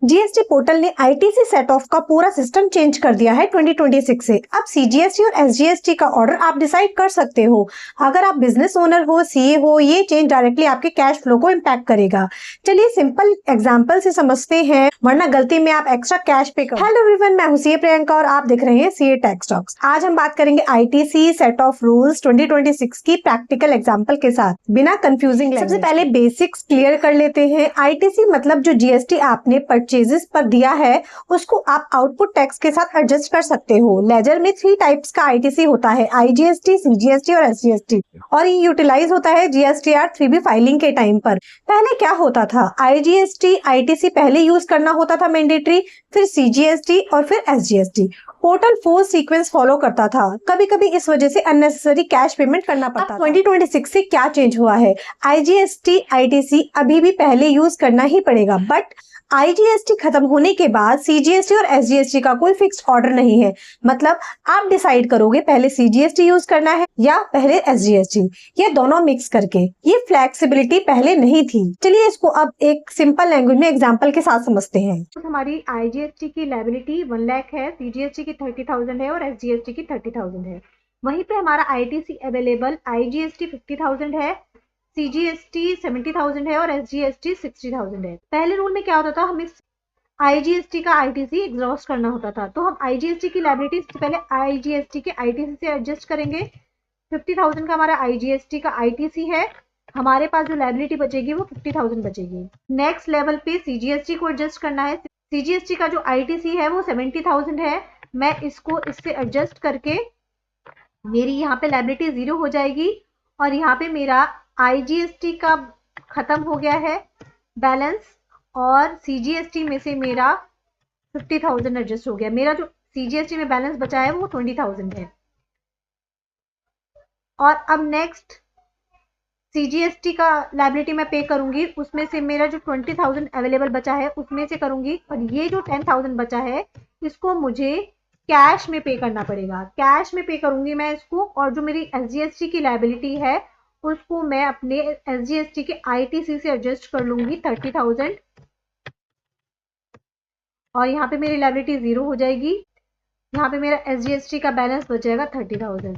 GST portal ने ITC set of का पूरा सिस्टम चेंज कर दिया है 2026 से। अब सीजीएसटी और एसजीएसटी का ऑर्डर आप डिसाइड कर सकते हो। अगर आप बिजनेस ओनर हो, सीए हो, ये चेंज डायरेक्टली आपके कैश फ्लो को इम्पैक्ट करेगा। चलिए सिंपल एग्जांपल से समझते हैं, वरना गलती में आप एक्स्ट्रा कैश पे करो। हेलो एवरीवन, मैं हूं सीए प्रियंका और आप देख रहे हैं सीए टैक्स टॉक्स। आज हम बात करेंगे आईटीसी सेट ऑफ रूल्स 2026 की प्रैक्टिकल एग्जाम्पल के साथ, बिना कंफ्यूजिंग। सबसे पहले बेसिक्स क्लियर कर लेते हैं। आईटीसी मतलब जो जीएसटी आपने परचेजेस पर दिया है उसको आप आउटपुट टैक्स के साथ एडजस्ट कर सकते हो। लेजर में 3 टाइप्स का आईटीसी होता है, आईजीएसटी, सीजीएसटी और एसजीएसटी, और ये यूटिलाइज होता है जीएसटीआर 3B फाइलिंग के टाइम पर। पहले क्या होता था, आईजीएसटी आईटीसी पहले यूज करना होता था मैंडेटरी, फिर सीजीएसटी और फिर एसजीएसटी। पोर्टल 4 सीक्वेंस फॉलो करता था, कभी कभी इस वजह से अननेसेसरी कैश पेमेंट करना पड़ता था। 2026 से क्या चेंज हुआ है, आईजीएसटी आईटीसी अभी भी पहले यूज करना ही पड़ेगा, बट आईजीएसटी खत्म होने के बाद सीजीएसटी और एसजीएसटी का कोई फिक्स्ड ऑर्डर नहीं है। मतलब आप डिसाइड करोगे पहले सीजीएसटी यूज करना है या पहले एसजीएसटी, या दोनों मिक्स करके। ये फ्लेक्सिबिलिटी पहले नहीं थी। चलिए इसको अब एक सिंपल लैंग्वेज में एग्जांपल के साथ समझते हैं। हमारी आईजीएसटी की लायबिलिटी 1 लाख है, सीजीएसटी की 30,000 है और एसजीएसटी की 30,000 है। वहीं पे हमारा आईटीसी अवेलेबल, आईजीएसटी 50,000 है, सीजीएसटी 70,000 है और एसजीएसटी 60,000 है। पहले रूल में क्या होता था, हमें आईजीएसटी का आईटीसी एग्जॉस्ट करना होता था, तो हम आईजीएसटी की लायबिलिटी सबसे पहले आईजीएसटी के आईटीसी से एडजस्ट करेंगे। 50,000 का हमारा आईजीएसटी का आईटीसी है, हमारे पास जो लायबिलिटी बचेगी वो 50,000 बचेगी। नेक्स्ट लेवल पे सीजीएसटी को एडजस्ट करना है। सीजीएसटी का जो आईटीसी है वो 70,000 है, मैं इसको इससे एडजस्ट करके मेरी यहाँ पे लायबिलिटी 0 हो जाएगी और यहाँ पे मेरा आईजीएसटी का खत्म हो गया है बैलेंस और सीजीएसटी में से मेरा 50,000 एडजस्ट हो गया। मेरा जो सीजीएसटी में बैलेंस बचा है वो 20,000 है। और अब नेक्स्ट सीजीएसटी का लायबिलिटी मैं पे करूंगी, उसमें से मेरा जो 20,000 अवेलेबल बचा है उसमें से करूंगी, और ये जो 10,000 बचा है इसको मुझे कैश में पे करना पड़ेगा। कैश में पे करूंगी मैं इसको, और जो मेरी एसजीएसटी की लायबिलिटी है उसको मैं अपने एसजीएसटी के आईटीसी से एडजस्ट कर लूंगी 30,000, और यहाँ पे मेरी लायबिलिटी 0 हो जाएगी। यहाँ पे मेरा एसजीएसटी का बैलेंस बच जाएगा 30,000।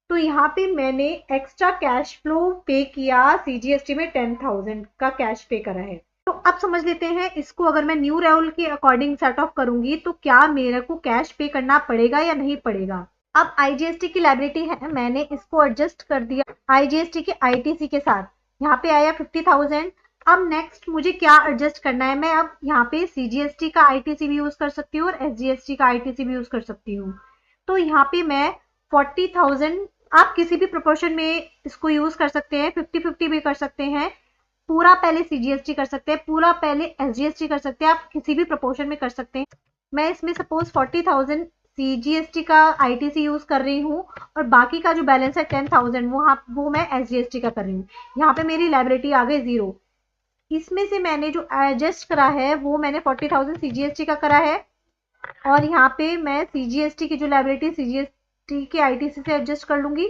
तो यहाँ पे मैंने एक्स्ट्रा कैश फ्लो पे किया, सीजीएसटी में 10,000 का कैश पे करा है। तो अब समझ लेते हैं इसको, अगर मैं न्यू रूल के अकॉर्डिंग सेट ऑफ करूंगी तो क्या मेरे को कैश पे करना पड़ेगा या नहीं पड़ेगा। अब आईजीएसटी की लायबिलिटी है, मैंने इसको एडजस्ट कर दिया आईजीएसटी के आईटीसी के साथ, यहाँ पे आया 50,000। अब नेक्स्ट मुझे क्या एडजस्ट करना है, मैं अब यहाँ पे सीजीएसटी का आईटीसी भी यूज कर सकती हूँ और एसजीएसटी का आईटीसी भी यूज कर सकती हूँ। तो यहाँ पे मैं 40,000, आप किसी भी प्रोपोर्शन में इसको यूज कर सकते हैं, 50-50 भी कर सकते हैं, पूरा पहले सीजीएसटी कर सकते हैं, पूरा पहले एसजीएसटी कर सकते हैं, आप किसी भी प्रोपोर्शन में कर सकते हैं। मैं इसमें सपोज 40,000 सीजीएसटी का आईटीसी यूज कर रही हूँ और बाकी का जो बैलेंस है 10,000 वो मैं एसजीएसटी का कर रही हूँ। यहाँ पे मेरी लायबिलिटी आ गई 0। इसमें से मैंने जो एडजस्ट करा है वो मैंने 40,000 सीजीएसटी का करा है, और यहाँ पे मैं सीजीएसटी की जो लायबिलिटी सीजीएसटी के आईटीसी से एडजस्ट कर लूंगी,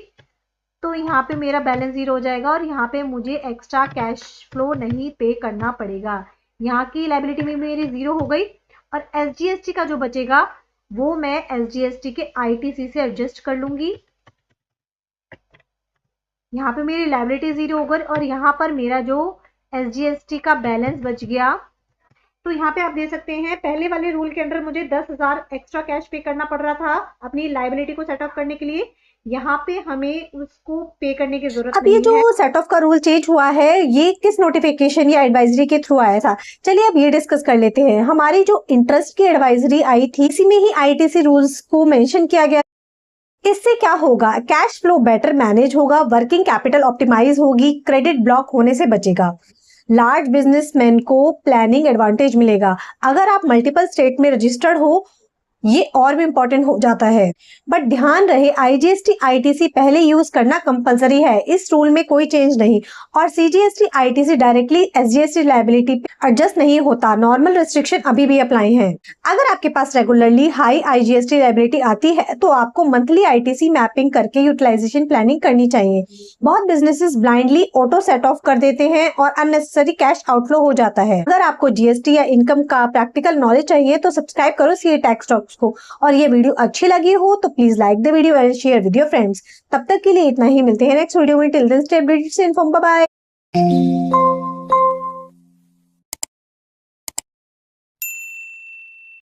तो यहाँ पे मेरा बैलेंस 0 हो जाएगा और यहाँ पे मुझे एक्स्ट्रा कैश फ्लो नहीं पे करना पड़ेगा। यहाँ की लायबिलिटी में मेरी 0 हो गई, और एसजीएसटी का जो बचेगा वो मैं एसजीएसटी के आईटीसी से एडजस्ट कर लूंगी। यहाँ पे मेरी लायबिलिटी 0 हो गई और यहाँ पर मेरा जो एसजीएसटी का बैलेंस बच गया। तो यहाँ पे आप देख सकते हैं पहले वाले रूल के अंदर मुझे 10,000 एक्स्ट्रा कैश पे करना पड़ रहा था अपनी लायबिलिटी को सेट ऑफ करने के लिए, यहाँ पे हमें उसको पे करने की जरूरत अब ये जो सेट ऑफ का रूल चेंज हुआ है ये किस नोटिफिकेशन या एडवाइजरी के थ्रू आया था, चलिए अब ये डिस्कस कर लेते हैं। हमारी जो इंटरेस्ट की एडवाइजरी आई थी इसी में ही आईटीसी रूल्स को मेंशन किया गया। इससे क्या होगा, कैश फ्लो बेटर मैनेज होगा, वर्किंग कैपिटल ऑप्टिमाइज होगी, क्रेडिट ब्लॉक होने से बचेगा, लार्ज बिजनेसमैन को प्लानिंग एडवांटेज मिलेगा। अगर आप मल्टीपल स्टेट में रजिस्टर्ड हो ये और भी इम्पोर्टेंट हो जाता है। बट ध्यान रहे IGST ITC पहले यूज करना कंपलसरी है, इस रूल में कोई चेंज नहीं। और CGST ITC directly SGST liability पे एडजस्ट नहीं होता, नॉर्मल रिस्ट्रिक्शन अभी भी अप्लाई है। अगर आपके पास रेगुलरली हाई IGST लायबिलिटी आती है तो आपको मंथली ITC मैपिंग करके यूटिलाइजेशन प्लानिंग करनी चाहिए। बहुत businesses blindly auto set of कर देते हैं और अननेसेसरी कैश आउटफ्लो हो जाता है। अगर आपको GST या इनकम का प्रैक्टिकल नॉलेज चाहिए तो सब्सक्राइब करो CA टैक्स टॉक्स को। और ये वीडियो अच्छी लगी हो तो please like the video and share with your friends. तब तक के लिए इतना ही, मिलते हैं नेक्स्ट वीडियो में। Till then stay updated, stay informed, bye bye.